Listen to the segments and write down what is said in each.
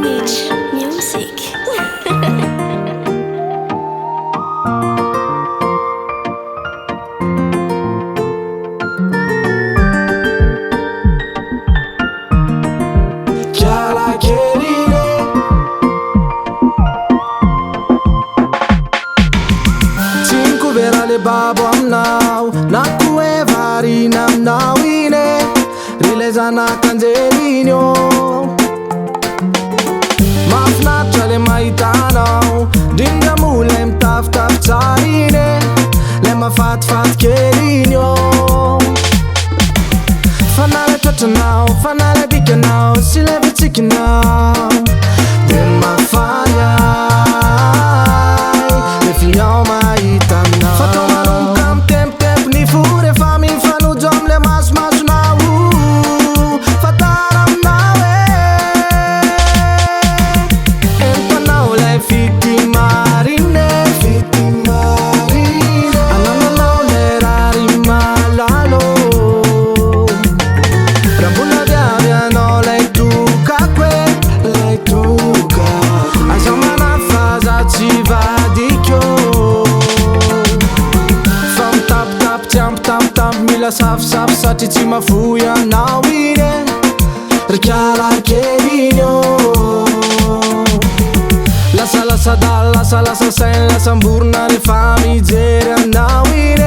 Manage Music. Chiara Kerine Cinque vera le babo aminao na koe varina aminao iny e rilezana kanjeriny io mahafinaritra le mahitanao ndrindra moa le mitafitafy tsara iny e le mahafatifaty kely iny io fanala tratranao fanala bikanao sy le vitsikinao de mafaly ahy le fiao mahita aminao fatao manomboka amy tempotempo ny fo rehefa mifanojo amle masomasonao fatara aminao e entanao le fity marine anananao le rary malalo rambola viavianao lay tokako e aza manafaza tsy vadiko fa mitapitapy tsy ampitampitampy mila safisafy satria tsy mafoy anao iny e ry kiarakely iny io lasalasadaly lasalasa sainy lasamborona rehefa mijery anao iny e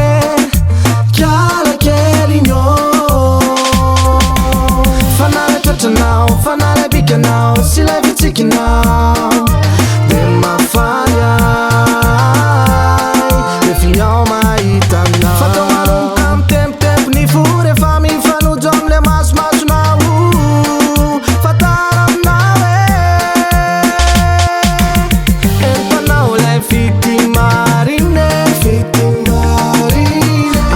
kiarakely iny io fanala tratranao fanala bikanao sy le vitsikinao de mafaly ahy le fiao mahita aminao fatao manomboka amy tempotempo ny fo rehefa mifanojo amle masomasonao fatara aminao e entanao le fity marine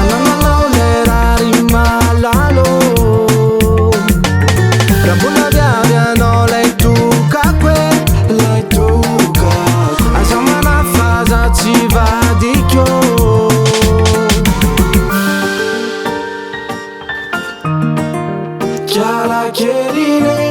anananao le rary malalo rambola viavianao lay tokako e aza manafaza tsy vadiko Chiara Kerine